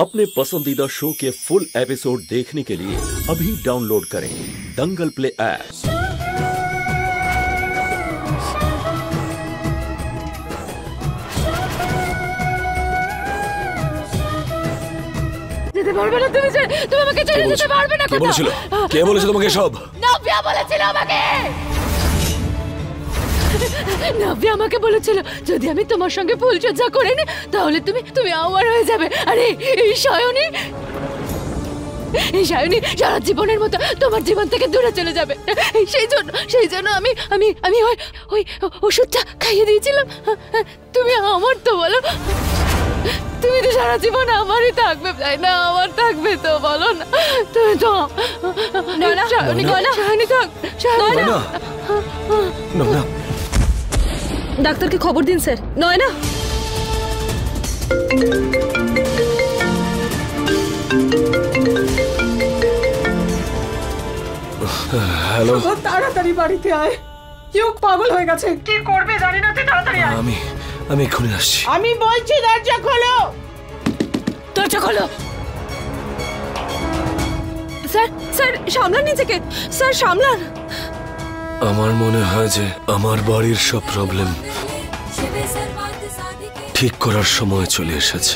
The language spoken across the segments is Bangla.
अपने पसंदीदा शो के फुल एपिसोड देखने के लिए अभी डाउनलोड करें दंगल प्ले ऐप। যেতে পারবে না তুমি, তুমি আমাকে ছেড়ে যেতে পারবে না। কে বলেছিল? কে বলেছিল তোমাকে সব? নাভিয়া বলেছিল আমাকে। নাভিয়া আমাকে বলেছিল যদি আমি তোমার সঙ্গে ফুলসজ্জা করে নি তাহলে তুমি আমার হয়ে যাবে। আরে এই সায়নী সারা জীবনের মতো তোমার জীবন থেকে দূরে চলে যাবে। সেই জন্য আমি ওই ওষুধটা খাইয়ে দিয়েছিলাম। তুমি আমার তো বলো, তুমি তো সারা জীবন আমারই থাকবে, তাই না? আমার থাকবে তো, বলো না? তুমি তো সায়নী থাক। ডাক্তারকে খবর দিন স্যার। নয়না, হ্যালো, তাড়াতাড়ি বাড়িতে আয়। কেউ পাগল হয়ে গেছে, কি করবে জানি না। তুই তাড়াতাড়ি আয়। আমি এক্ষুনি আসছি। আমি বলছি দরজা খোলো, দরজা খোলো। স্যার সামলান নিজেকে, স্যার সামলান। আমার মনে হয় যে আমার বাড়ির সব প্রবলেম ঠিক করার সময় চলে এসেছে।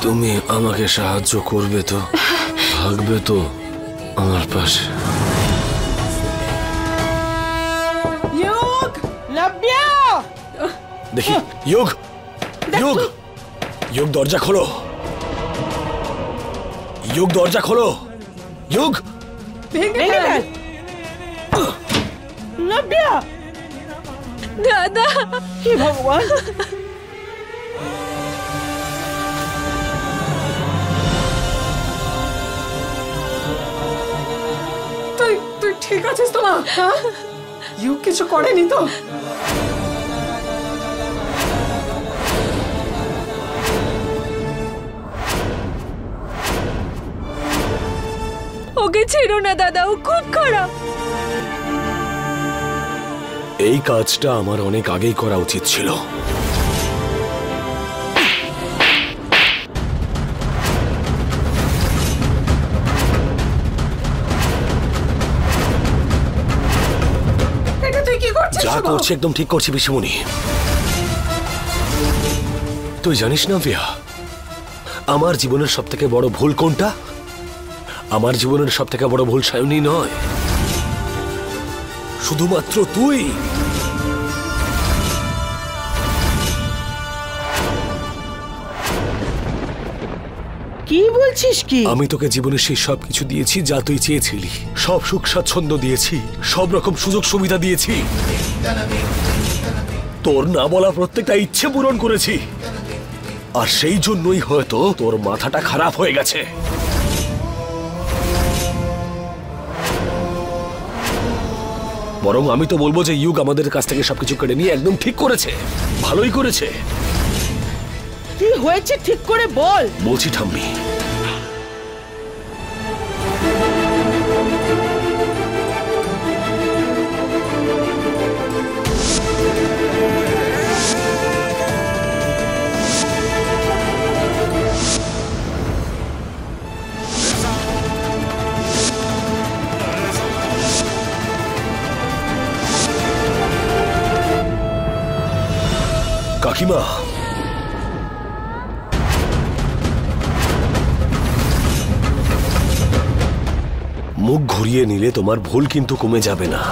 তুমি আমাকে সাহায্য করবে তো, থাকবে তো আমার পাশে? দেখি যোগ দরজা খোলো, যোগ দরজা খোলো, যোগ। দাদা, কি ভগবান! তুই ঠিক আছিস তো মা? ইউ কিছু করেনি তো? ওকে ছেড়ো না দাদা, ও খুব খারাপ। এই কাজটা আমার অনেক আগেই করা উচিত ছিল। যা করছি একদম ঠিক করছি পিসিমণি। তুই জানিস না ভিয়া, আমার জীবনের সব থেকে বড় ভুল কোনটা? আমার জীবনের সব থেকে বড় ভুল সায়নী নয়, শুধুমাত্র তুই। কি বলছিস? কি? আমি তোকে জীবনে সেই সব কিছু দিয়েছি যা তুই চেয়েছিলি, সব সুখ স্বাচ্ছন্দ্য দিয়েছি, সব রকম সুযোগ সুবিধা দিয়েছি, তোর না বলা প্রত্যেকটা ইচ্ছে পূরণ করেছি। আর সেই জন্যই হয়তো তোর মাথাটা খারাপ হয়ে গেছে। বরং আমি তো বলবো যে ইউগ আমাদের কাছ থেকে সবকিছু কেড়ে নিয়ে একদম ঠিক করেছে, ভালোই করেছে। কি হয়েছে ঠিক করে বল। বলছি ঠাম্মি, কাকিমা, মুখ ঘুরিয়ে নিলে তোমার ভুল কিন্তু কমে যাবে না।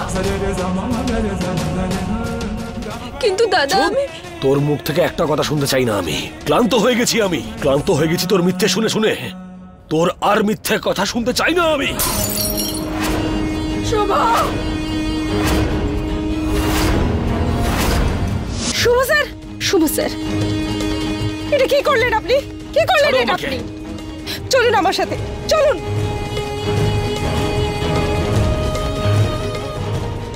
কিন্তু দাদা, আমি তোর মুখ থেকে একটা কথা শুনতে চাই না। আমি ক্লান্ত হয়ে গেছি তোর মিথ্যে শুনে শুনে। তোর আর মিথ্যে কথা শুনতে চাই না আমি। শুভ স্যার, এটা কি করলেন আপনি? কি করলেন এটা আপনি? চলুন আমার সাথে, চলুন।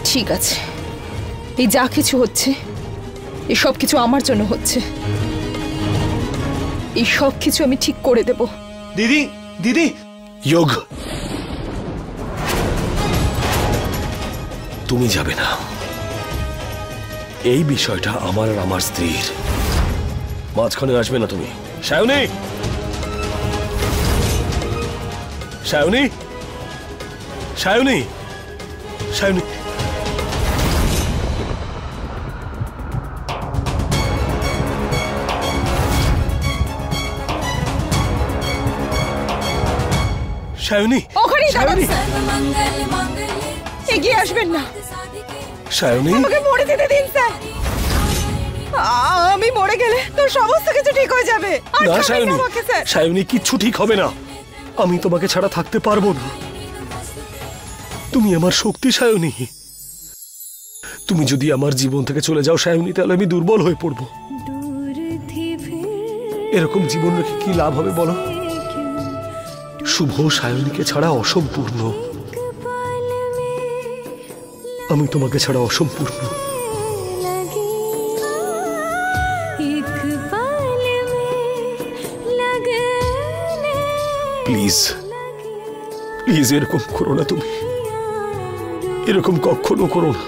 ঠিক আছে, এই যা কিছু হচ্ছে এই সব কিছু আমার জন্য হচ্ছে। এই সব কিছু আমি ঠিক করে দেব। দিদি যোগ, তুমি যাবে না। এই বিষয়টা আমার আর আমার স্ত্রীর, মাঝখানে আসবে না তুমি। সায়নী, সায়নী, সায়নী, সায়নী। সায়নী, ওখানেই দাঁড়ান সায়নী, স্যার। এগিয়ে আসবেন না, সায়নী। আমাকে মরে যেতে দিন স্যার। আমি মরে গেলে তোর সমস্ত কিছু ঠিক হয়ে যাবে। আর না ছাড়বেন সায়নী, না আমাকে স্যার। সায়নী, কিচ্ছু ঠিক হবে না। আমি তোমাকে ছাড়া থাকতে পারবো না। তুমি আমার শক্তি সায়নী। তুমি যদি আমার জীবন থেকে চলে যাও সায়নী, তাহলে আমি দুর্বল হয়ে পড়বো। এরকম জীবন রেখে কি লাভ হবে বলো? শুভ সায়নীকে ছাড়া অসম্পূর্ণ। আমি তোমাকে ছাড়া অসম্পূর্ণ। প্লিজ, প্লিজ এরকম করো না তুমি। এরকম কখনো করো না,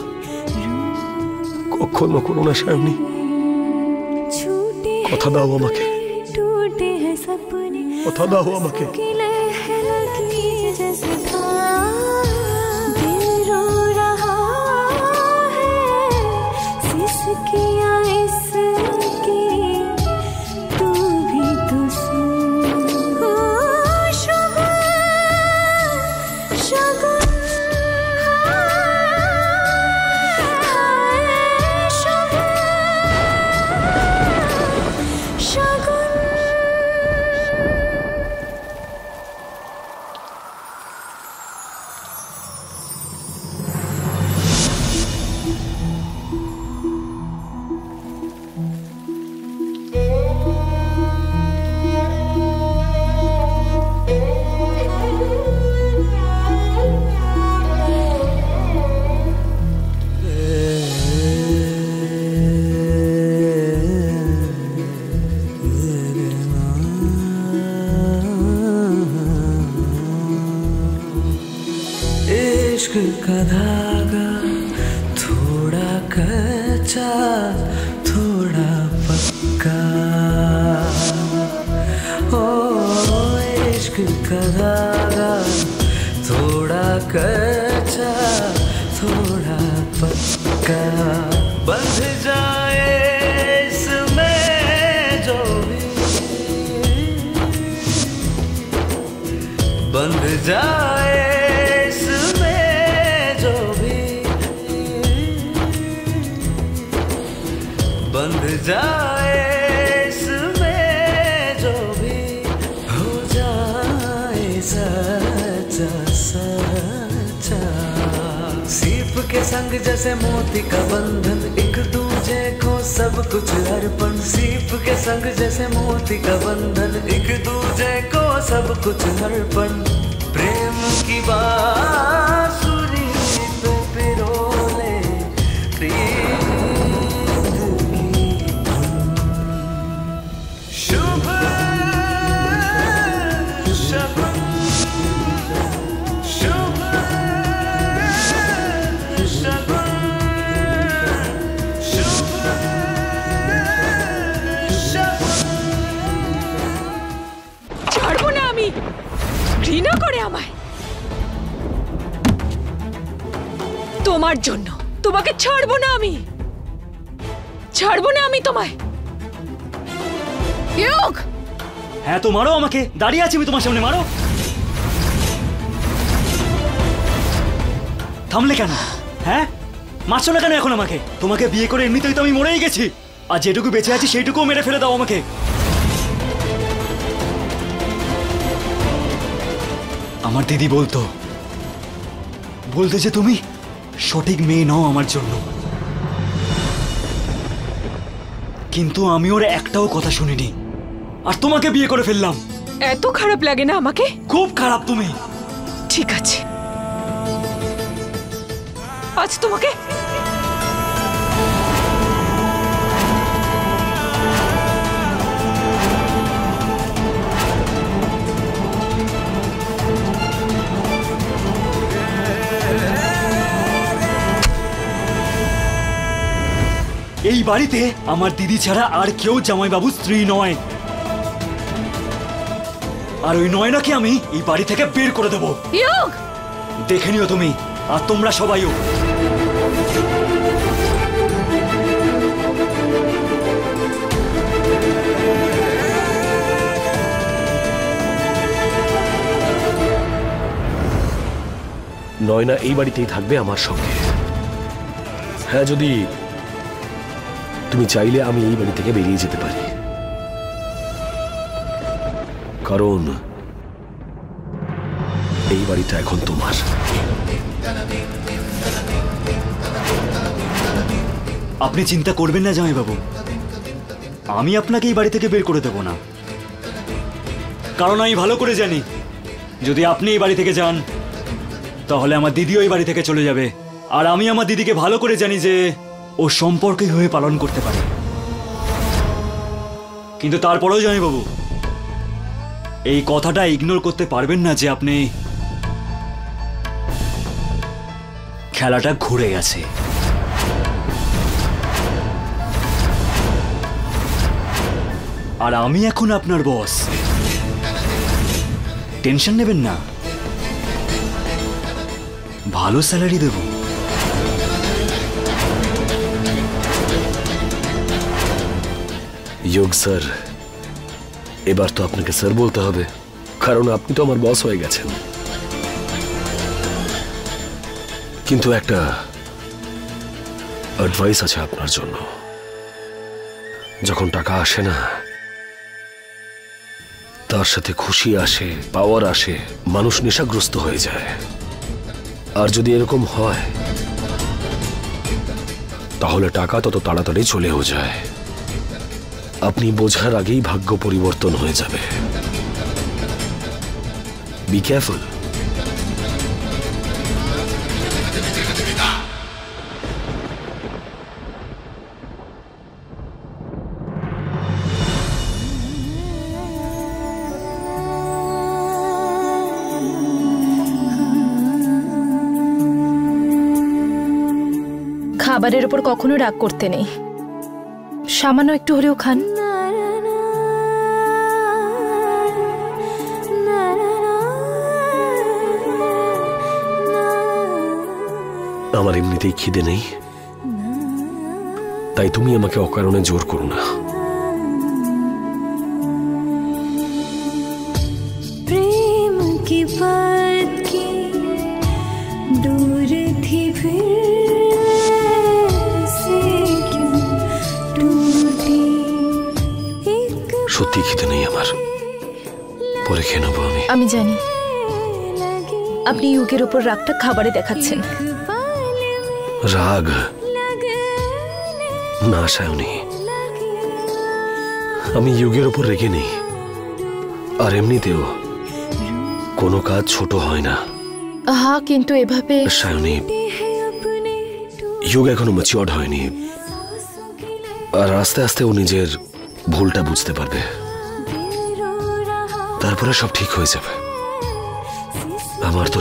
কখনো করো না সায়নী। কথা দাও আমাকে, কথা দাও আমাকে। इश्क का धागा थोड़ा कच्चा थोड़ा पक्का, ओ इश्क का धागा थोड़ा कच्चा थोड़ा पक्का, बंध जाए इसमें जो भी, बंध जाए बंध जाए इसमें जो भी, हो जाए सच्चा सच्चा। सीप के संग जैसे मोती का बंधन, एक दूजे को सब कुछ अर्पण। सीप के संग जैसे मोती का बंधन, एक दूजे को सब कुछ अर्पण। प्रेम की बांसुरी पे पिरोले ছাড়বো না আমি, ঘৃণা করে আমায়। তোমার জন্য তোমাকে ছাড়বো না আমি, ছাড়বো না আমি তোমায়। হ্যাঁ তো মারো আমাকে, দাঁড়িয়ে আছি আমি তোমার সামনে, মারো। থামলে কেন? হ্যাঁ মারছো না কেন এখন আমাকে? তোমাকে বিয়ে করে এমনিতেই তো আমি মরেই গেছি, আর যেটুকু বেঁচে আছি সেইটুকুও মেরে ফেলে দাও আমাকে। আমার দিদি বলতো যে তুমি সঠিক মেয়ে নও আমার জন্য, কিন্তু আমি ওর একটাও কথা শুনিনি, আর তোমাকে বিয়ে করে ফেললাম। এত খারাপ লাগে না আমাকে? খুব খারাপ তুমি। ঠিক আছে, আজ তোমাকে এই বাড়িতে আমার দিদি ছাড়া আর কেউ জামাইবাবু স্ত্রী নয়। আর ওই নয়নাকে আমি এই বাড়ি থেকে বের করে দেবো। দেখে নিও তুমি, আর তোমরা সবাইও। নয়না এই বাড়িতেই থাকবে আমার সঙ্গে। হ্যাঁ, যদি তুমি চাইলে আমি এই বাড়ি থেকে বেরিয়ে যেতে পারি, কারণ এই বাড়িটা এখন তোমার। আপনি চিন্তা করবেন না জামাইবাবু, আমি আপনাকে এই বাড়ি থেকে বের করে দেব না। কারণ আমি ভালো করে জানি, যদি আপনি এই বাড়ি থেকে যান তাহলে আমার দিদিও এই বাড়ি থেকে চলে যাবে। আর আমি আমার দিদিকে ভালো করে জানি যে ও সম্পর্কে হয়ে পালন করতে পারে। কিন্তু তারপরেও জামাইবাবু, এই কথাটা ইগনোর করতে পারবেন না যে আপনি খেলাটা ঘুরে গেছে। আর আমি এখন আপনার বস, টেনশন নেবেন না, ভালো স্যালারি দেব। যোগ স্যার, এবার তো আপনাকে স্যার বলতে হবে, কারণ আপনি তো আমার বস হয়ে গেছেন। কিন্তু একটা অ্যাডভাইস আছে আপনার জন্য। যখন টাকা আসে না, তার সাথে খুশি আসে, পাওয়ার আসে, মানুষ নেশাগ্রস্ত হয়ে যায়। আর যদি এরকম হয় তাহলে টাকা তত তাড়াতাড়ি চলেও যায়। আপনি বোঝার আগেই ভাগ্য পরিবর্তন হয়ে যাবে। Be careful. খাবারের উপর কখনো রাগ করতে নেই, সামান্য একটু হলেও খান। আমার এমনিতেই খিদে নেই, তাই তুমি আমাকে অকারণে জোর করো না। प्रेम की बात की दूर थी সত্যি খিদে নেই আমার, পরে খেয়ে নেবো আমি। আমি জানি আপনি ইউকের উপর রাগটা খাবারে দেখাচ্ছেন। রাগ না সায়নী, আমি ইউকের উপর রেগে নেই। আর এমনিতেও কোনো কাজ ছোট হয় না। হ্যাঁ, কিন্তু এভাবে সায়নী, ইউক এখনো ম্যাচিওর্ড হয়নি, আর আস্তে আস্তে ও নিজের ভুলটা বুঝতে পারবে, তারপরে সব ঠিক হয়ে যাবে। আমার তো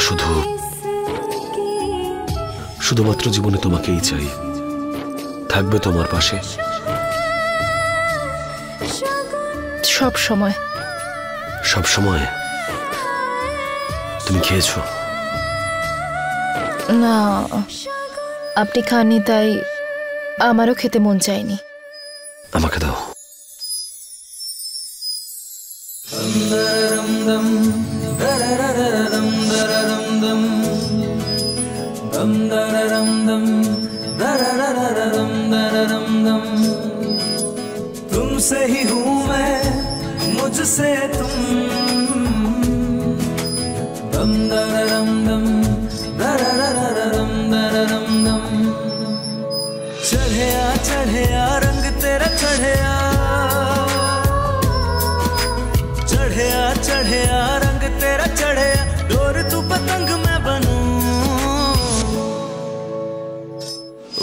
শুধুমাত্র জীবনে তোমাকেই চাই, থাকবে তোমার পাশে সব সময়। সব সময়। তুমি খেয়েছো? না, আপনি খাননি, তাই আমারও খেতে মন চায়নি। আমাকে দাও। तुमसे ही हूँ मैं, मुझसे तुम, दम दरम दम दरम दरम दम। चढ़े आ रंग तेरा चढ़े आ रंग तेरा चढ़े आ, डोर तू पतंग मैं बनूं,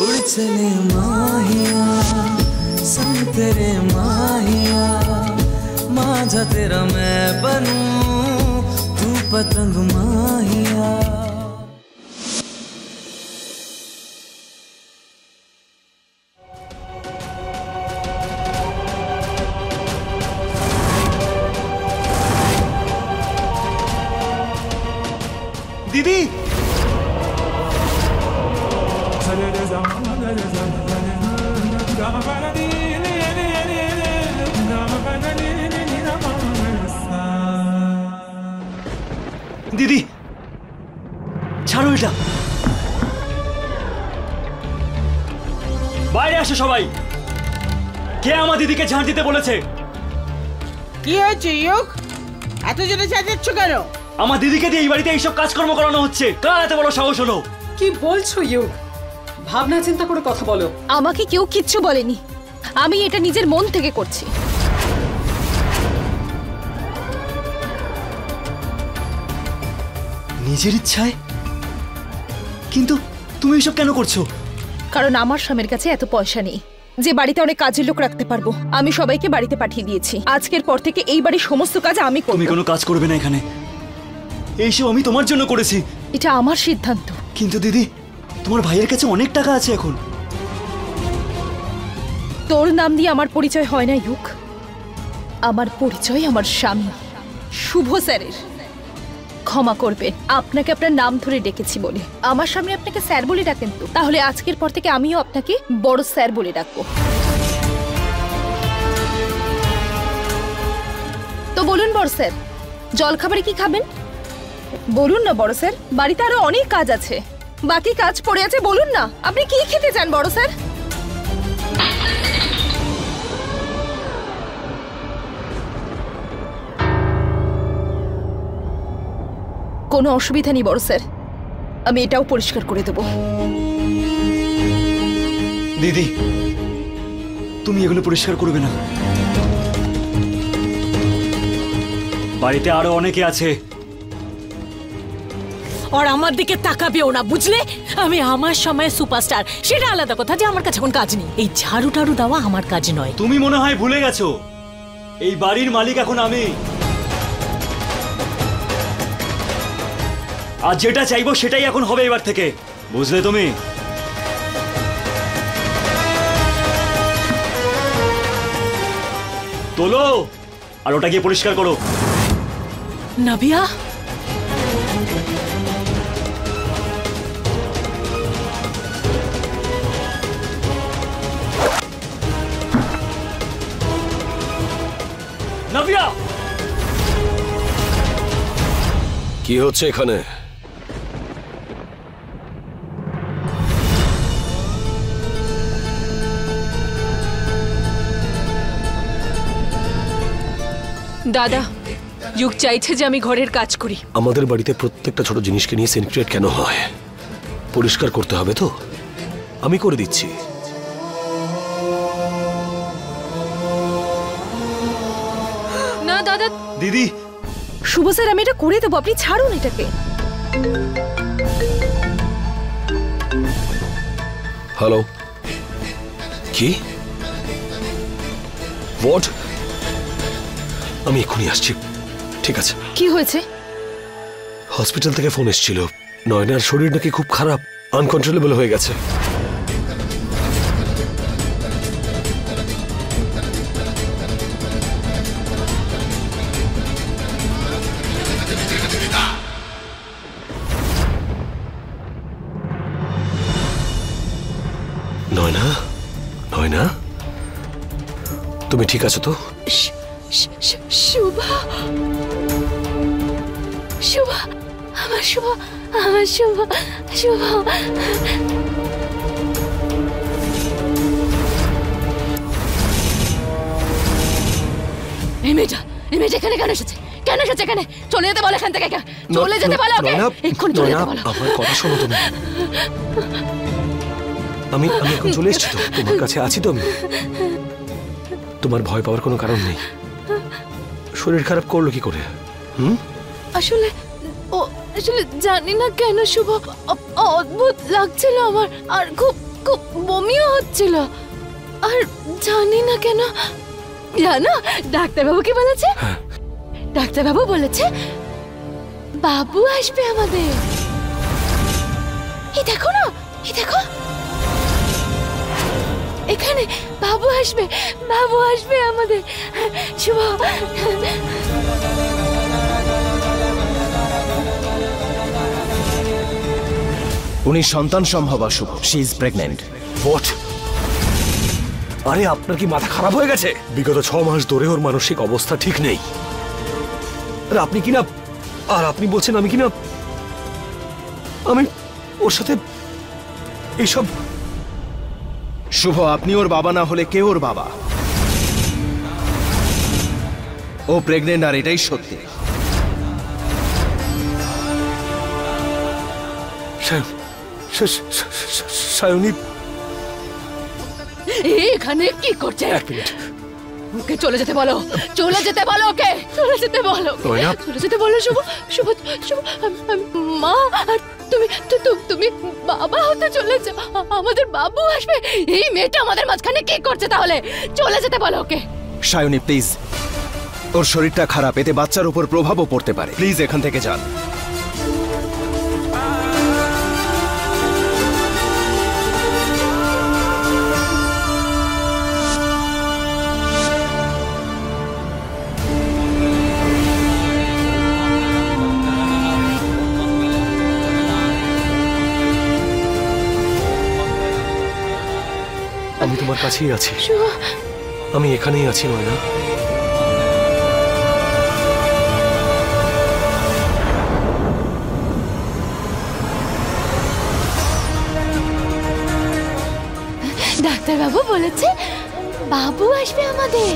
उड़ चले माहिया संग तेरे माहिया, माझा तेरा मैं बनूं, तू पतंग माहिया। দিদি ছাড়ো এটা। বাইরে আসো সবাই। কে আমার দিদিকে ঝাঁট দিতে বলেছে? কি হয়েছে ইয়োগ? এত জোরে চেঁচাচ্ছ কেন? আমার দিদিকে দিয়ে এই বাড়িতে এইসব কাজকর্ম করানো হচ্ছে। কার এত বড় সাহস হলো? কি বলছো ইয়োগ? ভাবনা চিন্তা করে কথা বলো। আমাকে কেউ কিচ্ছু বলেনি, আমি এটা নিজের মন থেকে করছি। নিজের ইচ্ছায়? কিন্তু তুমি এসব কেন করছো? কারণ আমার স্বামীর কাছে এত পয়সা নেই যে বাড়িতে অনেক কাজের লোক রাখতে পারবো। আমি সবাইকে বাড়িতে পাঠিয়ে দিয়েছি। আজকের পর থেকে এই বাড়ির সমস্ত কাজ আমি করব। তুমি কোনো কাজ করবে না এখানে। এইসব আমি তোমার জন্য করেছি। এটা আমার সিদ্ধান্ত। কিন্তু দিদি, তোমার ভাইয়ের কাছে অনেক টাকা আছে এখন। তোর নাম দিয়ে আমার পরিচয় হয় না ইউক। আমার পরিচয় আমার স্বামী শুভ স্যারের। ক্ষমা করবে, আপনাকে আপনার নাম ধরে ডেকেছি বলে। আমার সামনে আপনাকে স্যার বলে ডাকেন তো? তাহলে আজকের পর থেকে আমিও আপনাকে বড় স্যার বলে ডাকবো। তো বলুন বড় স্যার, জলখাবারে কি খাবেন? বলুন না বড় স্যার, বাড়িতে আরো অনেক কাজ আছে, বাকি কাজ পড়ে আছে। বলুন না আপনি কি খেতে চান বড় স্যার? কোনো অসুবিধা নেই বড় স্যার, আমি এটাও পরিষ্কার করে দেবো। দিদি, তুমি এগুলো পরিষ্কার করবে না। বাড়িতে আরো অনেকে আছে। আর আমার দিকে তাকাবেও না, বুঝলে? আমি আমার সময় সুপারস্টার, সেটা আলাদা কথা যে আমার কাছে এখন কাজ নেই। এই ঝাড়ু টাড়ু দেওয়া আমার কাজ নয়। তুমি মনে হয় ভুলে গেছো, এই বাড়ির মালিক এখন আমি। আর যেটা চাইবো সেটাই এখন হবে এবার থেকে, বুঝলে তুমি? তোলো আর ওটা গিয়ে পরিষ্কার করো। নাভিয়া, নাভিয়া, কি হচ্ছে এখানে? দাদা, যুগ চাইছে যে আমি ঘরের কাজ করি। আমাদের বাড়িতে প্রত্যেকটা ছোট জিনিসকে নিয়ে সিনক্রিয়েট কেন হয়? পরিষ্কার করতে হবে তো, আমি করে দিচ্ছি। না দাদা। দিদি। শুভ স্যার, আমি এটা করে দেবো, আপনি ছাড়ুন এটাকে। হ্যালো, কি? হোয়াট? আমি এক্ষুনি আসছি। ঠিক আছে। কি হয়েছে? হসপিটাল থেকে ফোন এসেছিল, নয়নার শরীর নাকি খুব খারাপ, আনকন্ট্রোলেবল হয়ে গেছে। নয়না, নয়না, তুমি ঠিক আছো তো? শুভা, শুভা, আমার শুভা, আমার শুভা, শুভা। এই মেয়েটা এখানে কেন এসেছে? কেন এসেছে এখানে? চলে যেতে বলো এখান থেকে। চলে যেতে বলো ওকে, এক্ষুনি চলে যেতে বলো। আমার কথা শোনো তুমি। আমি এখন চলে এসেছি তো, তোমার কাছে আছি তো আমি। তোমার ভয় পাওয়ার কোনো কারণ নেই। শরীর খারাপ করলো কি করে? আসলে জানি না কেন শুভ, অদ্ভুত লাগছিল আমার, আর খুব খুব বমিও হচ্ছিল। আর জানি না কেন, জানো ডাক্তারবাবু কি বলেছে? ডাক্তারবাবু বলেছে বাবু আসবে আমাদের। এই দেখো না, এই দেখো এখানে বাবু আসবে, বাবু আসবে আমাদের। শুভ, উনি সন্তান সম্ভবা Shubho. She is pregnant. What? আরে আপনার কি মাথা খারাপ হয়ে গেছে? বিগত 6 মাস ধরে ওর মানসিক অবস্থা ঠিক নেই। আরে আপনি কি না আর আপনি বলছেন আমি কিনা আমি ওর সাথে এইসব। শুভ, আপনি ওর বাবা না হলে কে ওর বাবা? ও প্রেগনেন্ট, আর এটাই সত্যি। সায়নী এখানে কি করছে? এক মিনিট। ওকে চলে যেতে বলো, চলে যেতে বলো, ওকে চলে যেতে বলো, চলে যেতে বলো। শুভ শুভ শুভ মা, আর তুমি তুমি বাবা হতে চলেছ। আমাদের বাবু আসবে। এই মেয়েটা আমাদের মাঝখানে কি করছে? তাহলে চলে যেতে বলো ওকে। সায়নী প্লিজ, ওর শরীরটা খারাপ, এতে বাচ্চার উপর প্রভাবও পড়তে পারে। প্লিজ এখান থেকে যান। আমি তোমার কাছেই আছি, আমি এখানেই আছি নয়না। ডাক্তারবাবু বলেছে বাবু আসবে আমাদের।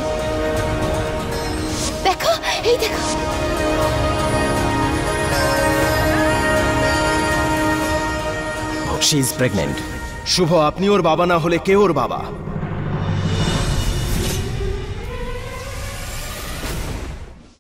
দেখো, এই দেখো। She is pregnant. শুভ, আপনি ওর বাবা না হলে কে ওর বাবা?